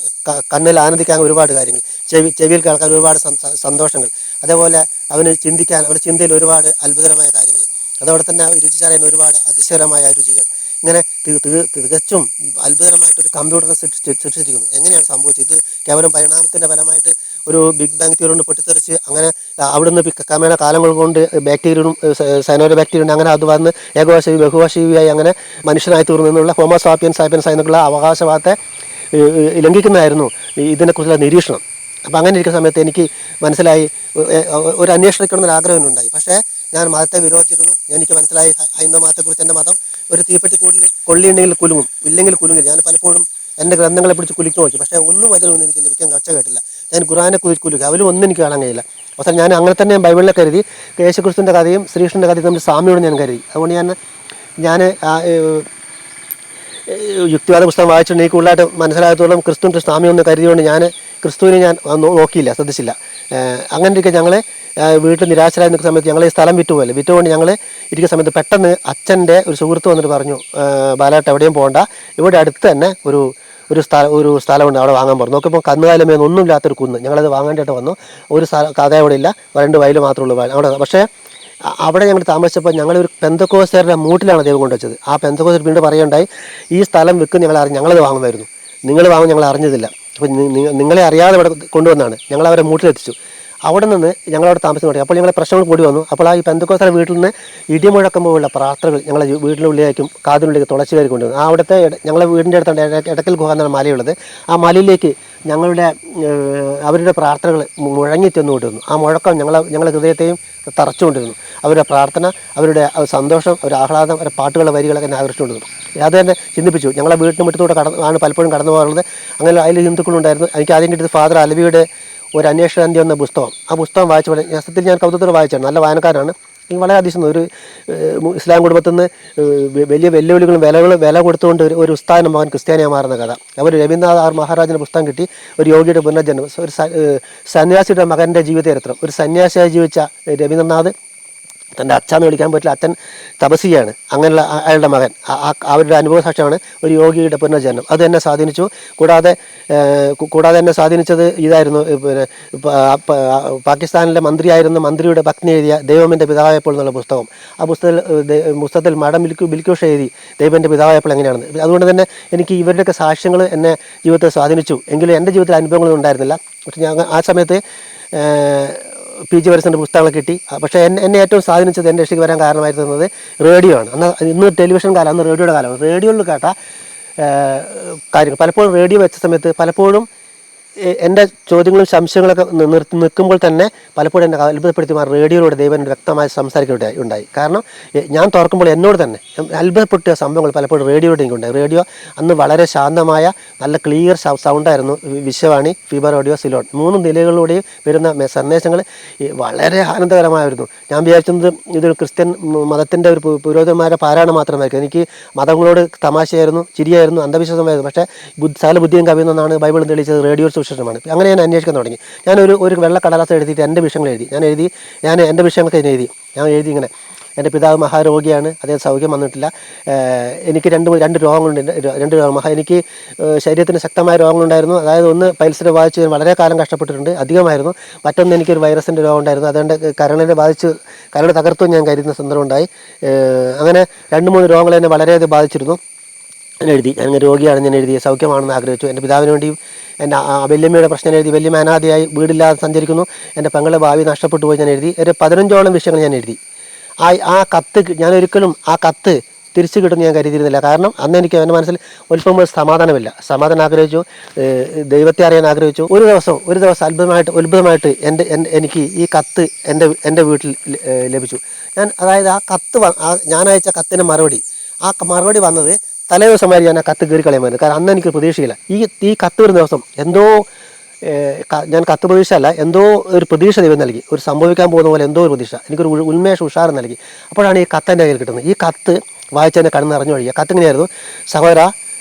കണ്ണിൽ ആനന്ദിക്കാൻ ഒരുപാട് കാര്യങ്ങൾ, ചെവിയിൽ കേൾക്കാൻ ഒരുപാട് സന്തോഷങ്ങൾ, അതേപോലെ അവന് ചിന്തയിൽ ഒരുപാട് അത്ഭുതകരമായ കാര്യങ്ങൾ, അതോടെ തന്നെ രുചിച്ചറിയാൻ ഒരുപാട് അതിശയകരമായ രുചികൾ. ഇങ്ങനെ തികച്ചും അത്ഭുതകരമായിട്ടൊരു കമ്പ്യൂട്ടറിനെ സൃഷ്ടിച്ചിരിക്കുന്നു. എങ്ങനെയാണ് സംഭവിച്ചത്? ഇത് കേവലം പരിണാമത്തിൻ്റെ ഫലമായിട്ട് ഒരു ബിഗ് ബാങ് തിയറി കൊണ്ട് പൊട്ടിത്തെറിച്ച് അങ്ങനെ അവിടുന്ന് ക്രമേണ കാലങ്ങൾ കൊണ്ട് ബാക്ടീരിയയും സൈനോരോ ബാക്ടീരിയ അങ്ങനെ അത് വന്ന് ഏകകോശജീവി ബഹുകോശജീവിയായി അങ്ങനെ മനുഷ്യനായി തീർന്നുള്ള ഹോമോ സാപ്പിയൻസ് എന്നുള്ള അവകാശവാദത്തെ ലംഘിക്കുന്നതായിരുന്നു ഇതിനെക്കുറിച്ചുള്ള നിരീക്ഷണം. അപ്പോൾ അങ്ങനെ ഇരിക്കുന്ന സമയത്ത് എനിക്ക് മനസ്സിലായി, ഒരു അന്വേഷണിക്കണമെന്നൊരു ആഗ്രഹം ഉണ്ടായി. പക്ഷേ ഞാൻ മതത്തെ വിരോധിച്ചിരുന്നു. എനിക്ക് മനസ്സിലായി ഹൈന്ദവ മതത്തെക്കുറിച്ച് എൻ്റെ മതം ഒരു തീപ്പെട്ടി കൊള്ളിയുണ്ടെങ്കിൽ കുലുങ്ങും, ഇല്ലെങ്കിൽ കുലുങ്ങില്ല. ഞാൻ പലപ്പോഴും എൻ്റെ ഗ്രന്ഥങ്ങളെ പിടിച്ച് കുലുക്കി നോക്കി. പക്ഷേ അതിലൊന്നും എനിക്ക് ലഭിക്കാൻ ഒച്ച കേട്ടില്ല. ഞാൻ ഖുർആനെ കുലുക്കി, അതിലും ഒന്നും എനിക്ക് കാണാൻ കഴിയില്ല. പക്ഷേ ഞാൻ അങ്ങനെ തന്നെ ബൈബിളിനെ കരുതി. യേശുക്രിസ്തുവിൻ്റെ കഥയും ശ്രീകൃഷ്ണൻ്റെ കഥയും തമ്മിൽ സാമ്യമാണ് ഞാൻ കരുതി. അതുകൊണ്ട് ഞാൻ യുക്തിവാദ പുസ്തകം വായിച്ചിട്ട് എനിക്ക് കൂടുതലായിട്ട് മനസ്സിലാകത്തോളം ക്രിസ്തു സാമ്യമെന്ന് കരുതിയുകൊണ്ട് ഞാൻ ക്രിസ്തുവിനെ ഞാൻ നോക്കിയില്ല, ശ്രദ്ധിച്ചില്ല. അങ്ങനെ ഇരിക്കുക ഞങ്ങൾ വീട്ടിൽ നിരാശരായി നിൽക്കുന്ന സമയത്ത് ഞങ്ങൾ ഈ സ്ഥലം വിറ്റുകൊണ്ട് ഞങ്ങൾ ഇരിക്കുന്ന സമയത്ത് പെട്ടെന്ന് അച്ഛൻ്റെ ഒരു സുഹൃത്ത് വന്നിട്ട് പറഞ്ഞു, ബാലാട്ട് എവിടെയും പോകണ്ട, ഇവിടെ അടുത്ത് തന്നെ ഒരു സ്ഥലമുണ്ട്, അവിടെ വാങ്ങാൻ പറഞ്ഞു. നോക്കിയപ്പോൾ കന്നുകാലമേന്ന് ഒന്നുമില്ലാത്തൊരു കുന്ന്. ഞങ്ങളത് വാങ്ങേണ്ടിയിട്ട് വന്നു. ഒരു കഥ അവിടെ ഇല്ല, 2 വയൽ മാത്രമേ ഉള്ളൂ അവിടെ. പക്ഷേ അവിടെ ഞങ്ങൾ താമസിച്ചപ്പോൾ ഞങ്ങളൊരു പെന്തക്കോസ്തരുടെ മൂട്ടിലാണ് ദൈവം കൊണ്ടുവച്ചത്. ആ പെന്തക്കോസ്തർ പിന്നീട് പറയുണ്ടായി, ഈ സ്ഥലം വിൽക്കും ഞങ്ങളത് വാങ്ങുമായിരുന്നു, നിങ്ങൾ വാങ്ങും ഞങ്ങൾ അറിഞ്ഞതില്ല. അപ്പോൾ നിങ്ങളെ അറിയാതെ ഇവിടെ കൊണ്ടുവന്നാണ്. ഞങ്ങളവരെ മൂട്ടിലെത്തിച്ചു. അവിടെ നിന്ന് ഞങ്ങളവിടെ താമസം തുടങ്ങി. അപ്പോൾ ഞങ്ങളെ പ്രശ്നങ്ങൾ കൂടി വന്നു. അപ്പോൾ ഈ പെന്തക്കോസ്തരുടെ വീട്ടിൽ നിന്ന് ഇടിമുഴക്കുമ്പോഴുള്ള പ്രാർത്ഥനകൾ ഞങ്ങളെ വീടിനുള്ളിലേക്കും കാതിനുള്ളിലേക്ക് തുളച്ചു കയറി കൊണ്ടുവന്നു. അവിടുത്തെ ഞങ്ങളെ വീടിൻ്റെ അടുത്താണ് എടക്കൽ ഗുഹ എന്നാണ് മലയുള്ളത്. ആ മലയിലേക്ക് അവരുടെ പ്രാർത്ഥനകൾ മുഴങ്ങി ചെന്നുകൊണ്ടിരുന്നു. ആ മുഴക്കം ഞങ്ങളുടെ ഹൃദയത്തെയും തറച്ചുകൊണ്ടിരുന്നു. അവരുടെ പ്രാർത്ഥന, അവരുടെ സന്തോഷം, അവരുടെ ആഹ്ലാദം, അവരുടെ പാട്ടുകളുടെ വരികളൊക്കെ എന്നെ ആകർഷിച്ചുകൊണ്ടിരുന്നു. അത് തന്നെ ചിന്തിപ്പിച്ചു. ഞങ്ങളെ വീട്ടിന് മുറ്റത്തൂടെ ആണ് പലപ്പോഴും കടന്നു പോകാറുള്ളത്. അങ്ങനെ അതിൽ ഹിന്ദുക്കളുണ്ടായിരുന്നു. എനിക്ക് ആദ്യം കിട്ടിയത് ഫാദർ അലവിയുടെ ഒരു അന്വേഷണാന്തി എന്ന പുസ്തകം. ആ പുസ്തകം വായിച്ചു. സത്യത്തിൽ ഞാൻ കൗതുകത്തോടെ വായിച്ചാണ്. നല്ല വായനക്കാരാണ്. എനിക്ക് വളരെ അതിശയം. ഒരു ഇസ്ലാം കുടുംബത്തിൽ നിന്ന് വലിയ വെല്ലുവിളികളും വില കൊടുത്തുകൊണ്ട് ഒരു ഉസ്താദിൻ്റെ മകൻ ക്രിസ്ത്യാനിയായി മാറുന്ന കഥ. അവർ രവീന്ദ്രനാഥ് മഹാരാജിൻ്റെ പുസ്തകം കിട്ടി. ഒരു യോഗിയുടെ പുനർജന്മം, ഒരു സന്യാസിയുടെ മകൻ്റെ ജീവിതചരിത്രം. ഒരു സന്യാസിയായി ജീവിച്ച രവീന്ദ്രനാഥ് തൻ്റെ അച്ഛന്ന് വിളിക്കാൻ പറ്റില്ല, അച്ഛൻ തപസ്വിയാണ്. അങ്ങനെയുള്ള അയാളുടെ മകൻ, അവരുടെ അനുഭവസാക്ഷ്യമാണ് ഒരു യോഗിയുടെ പുനർജന്മം. അത് എന്നെ സ്വാധീനിച്ചു. കൂടാതെ എന്നെ സ്വാധീനിച്ചത് ഇതായിരുന്നു. പിന്നെ പാകിസ്ഥാനിലെ മന്ത്രിയായിരുന്ന മന്ത്രിയുടെ പത്നി എഴുതിയ ദൈവമെൻ്റെ പിതാവായപ്പോൾ എന്നുള്ള പുസ്തകം. ആ പുസ്തകത്തിൽ മാഡം ബിൽക്കുഷ് എഴുതി ദൈവൻ്റെ പിതാവായപ്പോൾ എങ്ങനെയാണെന്ന്. അതുകൊണ്ട് തന്നെ എനിക്ക് ഇവരുടെയൊക്കെ സാക്ഷ്യങ്ങൾ എന്നെ ജീവിതത്തെ സ്വാധീനിച്ചു. എങ്കിലും എൻ്റെ ജീവിതത്തിൽ അനുഭവങ്ങളൊന്നും ഉണ്ടായിരുന്നില്ല. പക്ഷെ ഞാൻ ആ സമയത്ത് PG വരസിൻ്റെ പുസ്തകങ്ങൾ കിട്ടി. പക്ഷേ എന്നെ ഏറ്റവും സ്വാധീനിച്ചത്, എൻ്റെ രക്ഷയ്ക്ക് വരാൻ കാരണമായിരുന്നത് റേഡിയോ ആണ്. ഇന്ന് ടെലിവിഷൻ കാലം, അന്ന് റേഡിയോയുടെ കാലമാണ്. റേഡിയോയിൽ കേട്ട കാര്യങ്ങൾ പലപ്പോഴും റേഡിയോ വെച്ച സമയത്ത് പലപ്പോഴും എൻ്റെ ചോദ്യങ്ങളും സംശയങ്ങളൊക്കെ നിൽക്കുമ്പോൾ തന്നെ പലപ്പോഴും എന്നെ അത്ഭുതപ്പെടുത്തി റേഡിയോയിലൂടെ ദൈവം വ്യക്തമായി സംസാരിക്കുകയുണ്ടായി ഉണ്ടായി. കാരണം ഞാൻ തുറക്കുമ്പോൾ എന്നോട് തന്നെ അത്ഭുതപ്പെട്ട സംഭവങ്ങൾ പലപ്പോഴും റേഡിയോയുടെ എനിക്കുണ്ടായി. റേഡിയോ അന്ന് വളരെ ശാന്തമായ നല്ല ക്ലിയർ സൗണ്ടായിരുന്നു. വിശ്വവാണി, ഫീബർ റേഡിയോ, സിലോൺ 3 നിലകളിലൂടെയും വരുന്ന സന്ദേശങ്ങൾ വളരെ ആനന്ദകരമായിരുന്നു. ഞാൻ വിചാരിച്ചത് ഇതൊരു ക്രിസ്ത്യൻ മതത്തിൻ്റെ ഒരു പുരോഹിതന്മാരുടെ പാരായണം മാത്രമായിരിക്കും. എനിക്ക് മതങ്ങളോട് തമാശയായിരുന്നു, ചിരിയായിരുന്നു, അന്ധവിശ്വാസമായിരുന്നു. പക്ഷേ സകല ബുദ്ധിയും കവിയുന്നതാണ് ബൈബിൾ തെളിയിച്ചത് റേഡിയോ സുവിശേഷമാണ്. അങ്ങനെ ഞാൻ അന്വേഷിക്കാൻ തുടങ്ങി. ഞാനൊരു വെള്ള കടലാസ് എഴുതിയിട്ട് എൻ്റെ വിഷയങ്ങൾ എഴുതി. ഞാൻ എൻ്റെ വിഷയങ്ങൾക്ക് എഴുതി. ഞാൻ എഴുതി ഇങ്ങനെ: എൻ്റെ പിതാവ് മഹാരോഗിയാണ്, അദ്ദേഹം സൗഖ്യം വന്നിട്ടില്ല. എനിക്ക് രണ്ട് രോഗങ്ങളുണ്ട്. രണ്ട് രോഗം എനിക്ക് ശരീരത്തിന് ശക്തമായ രോഗങ്ങളുണ്ടായിരുന്നു. അതായത് ഒന്ന് പൈൽസിനെ ബാധിച്ച് ഞാൻ വളരെ കാലം കഷ്ടപ്പെട്ടിട്ടുണ്ട്, അധികമായിരുന്നു. മറ്റൊന്ന് എനിക്കൊരു വൈറസിൻ്റെ രോഗം ഉണ്ടായിരുന്നു. അതുകൊണ്ട് കരളിനെ ബാധിച്ച് കരൾ തകർത്തും ഞാൻ കരുതുന്ന സന്ദർഭം ഉണ്ടായി. അങ്ങനെ 2-3 രോഗങ്ങൾ എന്നെ വളരെയധികം ബാധിച്ചിരുന്നു. ഞാൻ എഴുതി. ഞാൻ രോഗിയാണ്, ഞാൻ എഴുതി. സൗഖ്യമാണെന്ന് ആഗ്രഹിച്ചു. എൻ്റെ പിതാവിന് വേണ്ടിയും എൻ്റെ വല്യമ്മയുടെ പ്രശ്നം എഴുതി. വല്യമ്മ അനാഥയായി വീടില്ലാതെ സഞ്ചരിക്കുന്നു, എൻ്റെ പെങ്ങളുടെ ഭാവി നഷ്ടപ്പെട്ടു പോയി. ഞാൻ എഴുതി. ഒരു 15ഓളം വിഷയങ്ങൾ ഞാൻ എഴുതി. ആ കത്ത് ഞാനൊരിക്കലും ആ കത്ത് തിരിച്ചു കിട്ടുമെന്ന് ഞാൻ കരുതിയിരുന്നില്ല. കാരണം അന്ന് എനിക്ക് എൻ്റെ മനസ്സിൽ ഉത്ഭവം സമാധാനമില്ല. സമാധാനം ആഗ്രഹിച്ചു, ദൈവത്തെ അറിയാൻ ആഗ്രഹിച്ചു. ഒരു ദിവസം അത്ഭുതമായിട്ട് എനിക്ക് ഈ കത്ത് എൻ്റെ വീട്ടിൽ ലഭിച്ചു. അതായത് ആ കത്ത് ഞാൻ അയച്ച കത്തിൻ്റെ മറുപടി വന്നത് തലേ ദിവസമായി ഞാൻ ആ കത്ത് കയറിക്കളയുമായിരുന്നു. കാരണം അന്ന് എനിക്ക് പ്രതീക്ഷയില്ല. ഈ കത്ത് വരുന്ന ദിവസം എന്തോ ഞാൻ കത്ത് പ്രതീക്ഷയല്ല, എന്തോ ഒരു പ്രതീക്ഷ ദൈവം നൽകി. ഒരു സംഭവിക്കാൻ പോകുന്ന പോലെ എന്തോ ഒരു പ്രതീക്ഷ, എനിക്കൊരു ഉന്മേഷം നൽകി. അപ്പോഴാണ് ഈ കത്ത് എൻ്റെ കയ്യിൽ കിട്ടുന്നത്. ഈ കത്ത് വായിച്ചതിൻ്റെ കണ്ണ് നിറഞ്ഞു കഴിയുക. കത്ത് ഇങ്ങനെയായിരുന്നു: സഹോദര,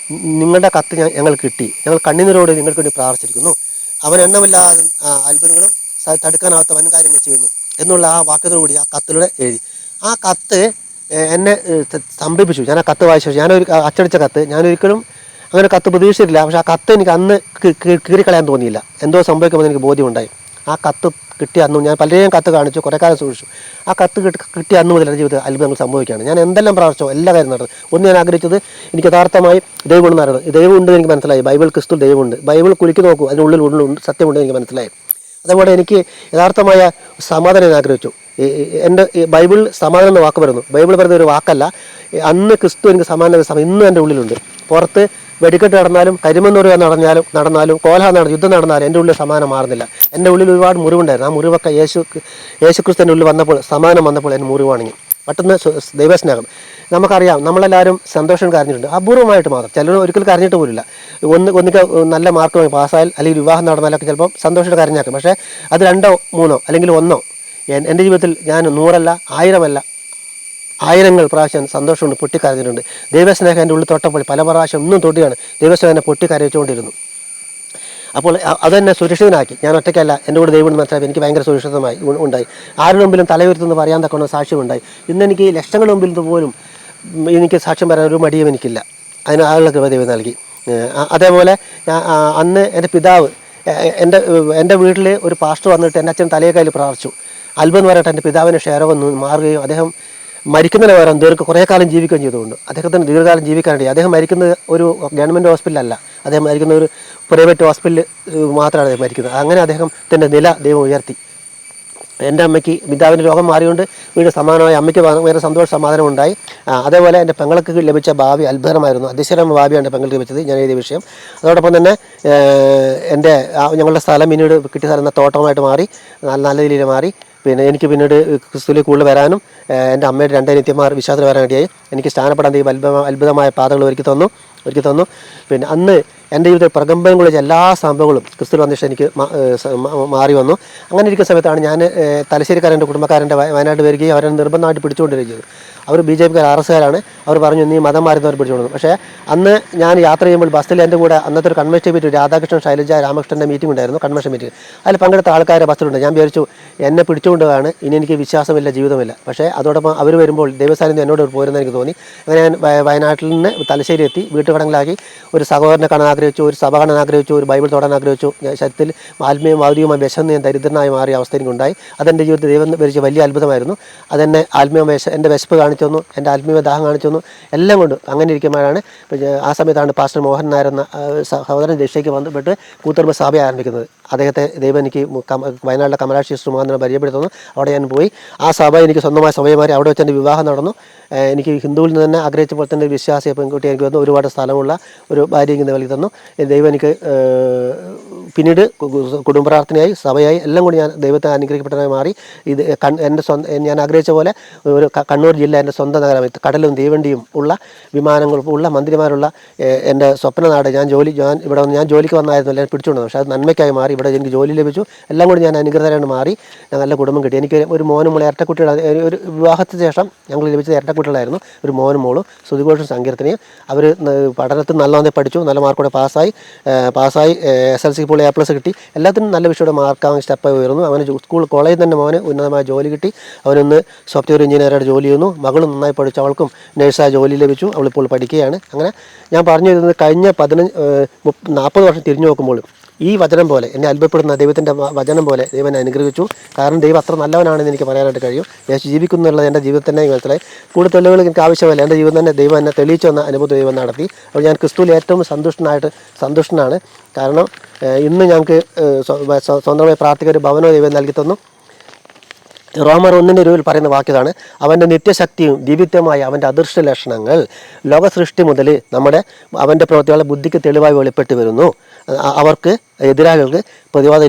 നിങ്ങളുടെ കത്ത് ഞങ്ങൾ കിട്ടി. ഞങ്ങൾ കണ്ണുനീരോട് നിങ്ങൾക്ക് വേണ്ടി പ്രാർത്ഥിച്ചിരിക്കുന്നു. അവൻ എണ്ണമില്ലാതെ അത്ഭുതങ്ങളും തടുക്കാനാവാത്ത വൻ കാര്യങ്ങൾ ചെയ്യുന്നു എന്നുള്ള ആ വാക്യത്തോടുകൂടി ആ കത്തിലൂടെ എഴുതി. ആ കത്ത് എന്നെ സ്തംഭിപ്പിച്ചു. ഞാൻ ആ കത്ത് വായിച്ചു. ഞാനൊരു അച്ചടിച്ച കത്ത്, ഞാനൊരിക്കലും അങ്ങനെ കത്ത് പ്രതീക്ഷിച്ചിട്ടില്ല. പക്ഷേ ആ കത്ത് എനിക്ക് അന്ന് കീറിക്കളയാൻ തോന്നിയില്ല. എന്തോ സംഭവിക്കുമെന്ന് എനിക്ക് ബോധ്യമുണ്ടായി. ആ കത്ത് കിട്ടിയ അന്നും ഞാൻ പലരെയും കത്ത് കാണിച്ചു, കുറേ കാലം സൂക്ഷിച്ചു. ആ കത്ത് കിട്ടിയ അന്ന് മുതൽ എൻ്റെ ജീവിതത്തിൽ അത്ഭുതങ്ങൾ സംഭവിക്കുകയാണ്. ഞാൻ എന്തെല്ലാം പ്രാർത്ഥിച്ചോ എല്ലാ കാര്യം നടന്നു. ഒന്ന്, ഞാൻ ആഗ്രഹിച്ചത് എനിക്ക് യഥാർത്ഥമായി ദൈവമുണ്ട് നടന്നത്. ദൈവമുണ്ട് എനിക്ക് മനസ്സിലായി. ബൈബിൾ ക്രിസ്തു ദൈവമുണ്ട്. ബൈബിൾ കുലുക്കി നോക്കൂ, അതിനുള്ളിൽ സത്യമുണ്ട് എനിക്ക് മനസ്സിലായി. അതുപോലെ എനിക്ക് യഥാർത്ഥമായ സമാധാനം ഞാൻ ആഗ്രഹിച്ചു. എൻ്റെ ബൈബിൾ സമാധാനം എന്ന വാക്ക് വരുന്നു. ബൈബിൾ പറയുന്ന ഒരു വാക്കല്ല. അന്ന് ക്രിസ്തു എനിക്ക് സമാധാനം ഇന്നും എൻ്റെ ഉള്ളിലുണ്ട്. പുറത്ത് വെടിക്കെട്ട് കരിമണ്ണൂർ നടന്നാലും കോലാഹലം യുദ്ധം നടന്നാലും എൻ്റെ ഉള്ളിൽ സമാധാനം മാറുന്നില്ല. എൻ്റെ ഉള്ളിൽ ഒരുപാട് മുറിവുണ്ടായിരുന്നു. ആ മുറിവൊക്കെ യേശുക്രിസ്തുവിൻ്റെ ഉള്ളിൽ സമാധാനം വന്നപ്പോൾ എൻ്റെ മുറിവാണെങ്കിൽ പെട്ടെന്ന് ദൈവസ്നേഹം. നമുക്കറിയാം, നമ്മളെല്ലാവരും സന്തോഷം കരഞ്ഞിട്ടുണ്ട്, അപൂർവമായിട്ട് മാത്രം. ചിലർ ഒരിക്കലും കരഞ്ഞിട്ട് പോലില്ല. ഒന്നിക്ക് നല്ല മാർക്ക് വാങ്ങി പാസ്സായാൽ അല്ലെങ്കിൽ വിവാഹം നടന്നാലൊക്കെ ചിലപ്പോൾ സന്തോഷം കരഞ്ഞാക്കും. പക്ഷേ അത് 2, 3 അല്ലെങ്കിൽ 1. എൻ്റെ ജീവിതത്തിൽ ഞാൻ 100 അല്ല, 1000 ആയിരങ്ങൾ പ്രാവശ്യം സന്തോഷം കൊണ്ട് പൊട്ടിക്കരഞ്ഞിട്ടുണ്ട്. ദൈവസ്നേഹം എൻ്റെ ഉള്ളിൽ തൊട്ടപ്പോൾ പല പ്രാവശ്യം ഒന്നും തൊട്ടിയാണ് ദൈവസ്നേഹം എന്നെ പൊട്ടിക്കരച്ചുകൊണ്ടിരുന്നു. അപ്പോൾ അതെന്നെ സുരക്ഷിതനാക്കി. ഞാൻ ഒറ്റയ്ക്കല്ല, എൻ്റെ കൂടെ ദൈവം മനസ്സിലാക്കി. എനിക്ക് ഭയങ്കര സുരക്ഷിതമായി ഉണ്ടായി. ആരുടെ മുമ്പിലും തലയുയർത്തുമെന്ന് പറയാൻ തക്കൊണ്ട് സാക്ഷ്യമുണ്ടായി. ഇന്നെനിക്ക് ലക്ഷങ്ങളുടെ മുമ്പിൽ പോലും എനിക്ക് സാക്ഷ്യം പറയാൻ ഒരു മടിയും എനിക്കില്ല. അതിന് ആളുടെ കൃപ ദൈവം നൽകി. അതേപോലെ അന്ന് എൻ്റെ പിതാവ് എൻ്റെ വീട്ടിൽ ഒരു പാസ്റ്റർ വന്നിട്ട് എൻ്റെ അച്ഛൻ തലയെ കയ്യിൽ പ്രാർത്ഥിച്ചു. അത്ഭുതം പറയട്ടെ, എൻ്റെ പിതാവിൻ്റെ ക്ഷയരോഗം മാറുകയും അദ്ദേഹം മരിക്കുന്നതിന് പകരം കുറേ കാലം ജീവിക്കുകയും ചെയ്തുകൊണ്ട് അദ്ദേഹത്തിന് ദീർഘകാലം ജീവിക്കാനുണ്ട്. അദ്ദേഹം മരിക്കുന്നത് ഒരു ഗവൺമെൻറ് ഹോസ്പിറ്റലല്ല, അദ്ദേഹം മരിക്കുന്ന ഒരു പ്രൈവറ്റ് ഹോസ്പിറ്റലിൽ മാത്രമാണ് അദ്ദേഹം മരിക്കുന്നത്. അങ്ങനെ അദ്ദേഹത്തിൻ്റെ നില ദൈവം ഉയർത്തി. എൻ്റെ അമ്മയ്ക്ക് പിതാവിൻ്റെ രോഗം മാറിയുകൊണ്ട് വീണ്ടും സമാനമായി അമ്മയ്ക്ക് വേറെ സന്തോഷ സമാധാനം ഉണ്ടായി. അതേപോലെ എൻ്റെ പെങ്ങൾക്ക് ലഭിച്ച ഭാവി അത്ഭുതമായിരുന്നു. അതിശയമായ ഭാവിയാണ് എൻ്റെ പെങ്ങൾക്ക് ലഭിച്ചത്, ഞാൻ എഴുതിയ വിഷയം. അതോടൊപ്പം തന്നെ ഞങ്ങളുടെ സ്ഥലം പിന്നീട് കിട്ടിയ സ്ഥലം തോട്ടമായിട്ട് മാറി, നല്ല രീതിയിൽ മാറി. പിന്നെ എനിക്ക് പിന്നീട് ക്രിസ്തുവിൽ കൂടുതൽ വരാനും എൻ്റെ അമ്മയുടെ 2 അനിയത്തിമാർ വിശ്വാസത്തിൽ വരാൻ വേണ്ടിയായി. എനിക്ക് സ്ഥാനപ്പെടാൻ അത്ഭുതമായ പാതകൾ ഒരുക്കി തന്നു. പിന്നെ അന്ന് എൻ്റെ ജീവിതത്തിൽ പ്രകമ്പനം കൊള്ളിച്ച എല്ലാ സംഭവങ്ങളും ക്രിസ്തു വന്ന ശേഷം എനിക്ക് മാറി വന്നു. അങ്ങനെ ഇരിക്കുന്ന സമയത്താണ് ഞാൻ തലശ്ശേരിക്കാരൻ്റെ കുടുംബക്കാരൻ്റെ വയനാട് വരികയും അവരെ നിർബന്ധമായിട്ട് പിടിച്ചുകൊണ്ടിരിക്കുന്നത്. അവർ BJP RSകാരാണ്. അവർ പറഞ്ഞു, നീ മതം മാറുന്നവർ പിടിച്ചുകൊണ്ടു. പക്ഷേ അന്ന് ഞാൻ യാത്ര ചെയ്യുമ്പോൾ ബസ്സിൽ എൻ്റെ കൂടെ അന്നത്തെ ഒരു കൺവെൻഷൻ മീറ്റിംഗ്, രാധാകൃഷ്ണൻ, ശൈലജ, രാമകൃഷ്ണൻ്റെ മീറ്റിംഗ് ഉണ്ടായിരുന്നു, കൺവെൻഷൻ മീറ്റിംഗ്. അതിൽ പങ്കെടുത്ത ആൾക്കാരെ ബസ്സിലുണ്ട്. ഞാൻ വിചാരിച്ചു, എന്നെ പിടിച്ചുകൊണ്ടാണ്, ഇനി എനിക്ക് വിശ്വാസമില്ല, ജീവിതമില്ല. പക്ഷേ അതോടൊപ്പം അവർ വരുമ്പോൾ ദൈവസാന്നിധ്യം എന്നോട് പോരുന്ന എനിക്ക് തോന്നി. അങ്ങനെ ഞാൻ വയനാട്ടിൽ നിന്ന് തലശ്ശേരി എത്തി. വീട്ടുകടങ്ങളാക്കി. ഒരു സഹോദരനെ കാണാൻ ആഗ്രഹിച്ചു, ഒരു സഭ കാണാൻ ആഗ്രഹിച്ചു, ഒരു ബൈബിൾ തൊടാൻ ആഗ്രഹിച്ചു. ഞാൻ ശരീരത്തിൽ ആത്മീയവും ഭൗതികവുമായി വിശന്ന് ഞാൻ ദരിദ്രനായി മാറിയ അവസ്ഥ എനിക്കുണ്ടായി. അതെൻ്റെ ജീവിതത്തിൽ ദൈവം ഭരിച്ച വലിയ അത്ഭുതമായിരുന്നു. അതെന്നെ എൻ്റെ വിശപ്പ് കാണിച്ചു തന്നു, എൻ്റെ ആത്മീയ ദാഹം കാണിച്ചു തന്നു, എല്ലാം കൊണ്ട്. അങ്ങനെ ഇരിക്കുമ്പോഴാണ് ആ സമയത്താണ് പാസ്റ്റർ മോഹൻ നായർ എന്ന സഹോദരൻ രക്ഷയ്ക്ക് ബന്ധപ്പെട്ട് കൂത്തുപറമ്പ് സഭ ആരംഭിക്കുന്നത്. അദ്ദേഹത്തെ ദൈവം എനിക്ക് വയനാട്ടിലെ കമലാക്ഷി സിസ്റ്റർ മുഖാന്തരം പരിചയപ്പെടുത്തുന്നു. അവിടെ ഞാൻ പോയി. ആ സഭ എനിക്ക് സ്വന്തമായ സഭയുമാറി അവിടെ വെച്ച് എൻ്റെ വിവാഹം നടന്നു. എനിക്ക് ഹിന്ദുവിൽ നിന്ന് തന്നെ ആഗ്രഹിച്ച പോലെ തന്നെ വിശ്വാസിയ പെൺകുട്ടി എനിക്ക് വന്നു. ഒരുപാട് സ്ഥലമുള്ള ഒരു ഭാര്യ ഇങ്ങനെ നൽകി തന്നു. ദൈവം എനിക്ക് പിന്നീട് കുടുംബ പ്രാർത്ഥനയായി സഭയായി എല്ലാം കൂടി ഞാൻ ദൈവത്തെ അനുഗ്രഹിക്കപ്പെട്ടതായി മാറി. ഇത് എൻ്റെ ഞാൻ ആഗ്രഹിച്ച പോലെ ഒരു കണ്ണൂർ ജില്ല എൻ്റെ സ്വന്തം നഗരം, കടലും തീവണ്ടിയും ഉള്ള വിമാനങ്ങളും ഉള്ള മന്ത്രിമാരുള്ള എൻ്റെ സ്വപ്ന നാട്. ഞാൻ ജോലിക്ക് വന്നായിരുന്നു, എല്ലാം പിടിച്ചുകൊണ്ടു. പക്ഷേ അത് നന്മയ്ക്കായി മാറി. ഇവിടെ എനിക്ക് ജോലി ലഭിച്ചു. എല്ലാം കൂടി ഞാൻ അനുഗ്രഹരാണ് മാറി. ഞാൻ നല്ല കുടുംബം കിട്ടി. എനിക്ക് ഒരു മോനും മോളെ ഇരട്ടക്കുട്ടികളാണ്. ഒരു വിവാഹത്തിന് ശേഷം ഞങ്ങൾ ലഭിച്ചത് ഇരട്ടക്കുട്ടികളായിരുന്നു. ഒരു മോനും മോളും സുധിഘോഷും സങ്കീർത്തനയും. അവർ പഠനത്തിൽ നല്ലവണ്ണം പഠിച്ചു, നല്ല മാർക്കോടെ പാസ്സായി SLC ഇപ്പോൾ A+ കിട്ടി. എല്ലാത്തിനും നല്ല വിഷയയുടെ മാർക്കാവാൻ സ്റ്റെപ്പായി ഉയർന്നു. അവന് കോളേജിൽ തന്നെ മോന് ഉന്നതമായ ജോലി കിട്ടി. അവനൊന്ന് സോഫ്റ്റ്വെയർ എഞ്ചിനീയറായിട്ട് ജോലി ചെയ്യുന്നു. മകളും നന്നായി പഠിച്ചു, അവൾക്കും നേഴ്സായ ജോലി ലഭിച്ചു. അവളിപ്പോൾ പഠിക്കുകയാണ്. അങ്ങനെ ഞാൻ പറഞ്ഞു തരുന്നത് കഴിഞ്ഞ 40 വർഷം തിരിഞ്ഞു നോക്കുമ്പോൾ ഈ വചനം പോലെ എന്നെ അത്ഭുതപ്പെടുന്ന ദൈവത്തിൻ്റെ വചനം പോലെ ദൈവനെ അനുഗ്രഹിച്ചു. കാരണം ദൈവം അത്ര നല്ലവനാണെന്ന് എനിക്ക് പറയാനായിട്ട് കഴിയും. ഞാൻ ജീവിക്കുന്നു എന്നുള്ളത് എൻ്റെ ജീവിതത്തിൻ്റെ മനസ്സിലായി. കൂടുതൽ തെളിവുകൾ എനിക്ക് ആവശ്യമില്ല. എൻ്റെ ജീവിതം തന്നെ ദൈവം എന്നെ തെളിയിച്ചു വന്ന അനുഭവം ദൈവം നടത്തി. അപ്പോൾ ഞാൻ ക്രിസ്തുവിൽ ഏറ്റവും സന്തുഷ്ടനാണ്. കാരണം ഇന്ന് ഞങ്ങൾക്ക് സ്വന്തമായി പ്രാർത്ഥിക്കാൻ ഒരു ഭവനോ ദൈവം നൽകി തന്നു. റോമർ 1:20 പറയുന്ന വാക്യതാണ്, അവൻ്റെ നിത്യശക്തിയും ദിവ്യത്വമായ അവൻ്റെ അദൃശ്യ ലക്ഷണങ്ങൾ ലോക സൃഷ്ടി മുതൽ അവൻ്റെ പ്രവൃത്തികളെ ബുദ്ധിക്ക് തെളിവായി വെളിപ്പെട്ട് വരുന്നു. അവർക്ക് എതിരാളികൾക്ക് പ്രതിവാദം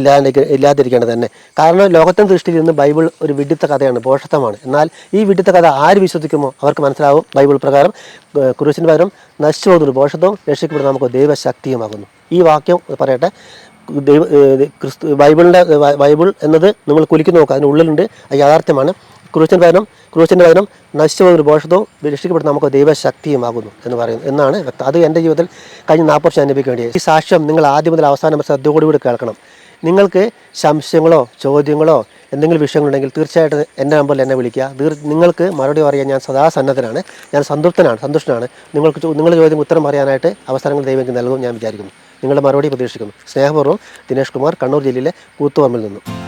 ഇല്ലാതിരിക്കേണ്ടത് തന്നെ. കാരണം ലോകത്തിൻ്റെ ദൃഷ്ടിയിൽ നിന്ന് ബൈബിൾ ഒരു വിഡിത്ത കഥയാണ്, ഭോഷത്വമാണ്. എന്നാൽ ഈ വിഡിത്ത കഥ ആര് വിശ്വസിക്കുമോ അവർക്ക് മനസ്സിലാവും ബൈബിൾ പ്രകാരം ക്രൂശിന് പകരം നശിച്ചു പോകുന്നൊരു ഭോഷത്വവും രക്ഷിക്കപ്പെടുന്ന നമുക്ക് ദൈവശക്തിയുമാകുന്നു. ഈ വാക്യം പറയട്ടെ. ബൈബിൾ എന്നത് നിങ്ങൾ കുലുക്കി നോക്കുക, അതിനുള്ളിലുണ്ട്. അത് യാഥാർത്ഥ്യമാണ്. ക്രൂശിൻ്റെ പകരം നശിച്ചു പോകുന്നൊരു ഭോഷത്വവും രക്ഷിക്കപ്പെടുന്ന നമുക്ക് ദൈവശക്തിയുമാകുന്നു എന്ന് പറയുന്നു എന്നാണ് വ്യക്തം. അത് എൻ്റെ ജീവിതത്തിൽ കഴിഞ്ഞ 40 വർഷം അനുഭവിക്കേണ്ടി. ഈ സാക്ഷ്യം നിങ്ങൾ ആദ്യം മുതൽ അവസാനം ശ്രദ്ധയോടുകൂടി കേൾക്കണം. നിങ്ങൾക്ക് സംശയങ്ങളോ ചോദ്യങ്ങളോ എന്തെങ്കിലും വിഷയങ്ങളുണ്ടെങ്കിൽ തീർച്ചയായിട്ടും എൻ്റെ നമ്പറിൽ എന്നെ വിളിക്കുക. നിങ്ങൾക്ക് മറുപടി പറയാൻ ഞാൻ സദാ സന്നദ്ധനാണ്. ഞാൻ സന്തുഷ്ടനാണ്. നിങ്ങളുടെ ചോദ്യം ഉത്തരം പറയാനായിട്ട് അവസരങ്ങൾ ദൈവം നൽകും ഞാൻ വിചാരിക്കുന്നു. നിങ്ങളുടെ മറുപടി പ്രതീക്ഷിക്കുന്നു. സ്നേഹപൂർവ്വം ദിനേഷ് കുമാർ, കണ്ണൂർ ജില്ലയിലെ കൂത്തുപറമ്പിൽ നിന്നും.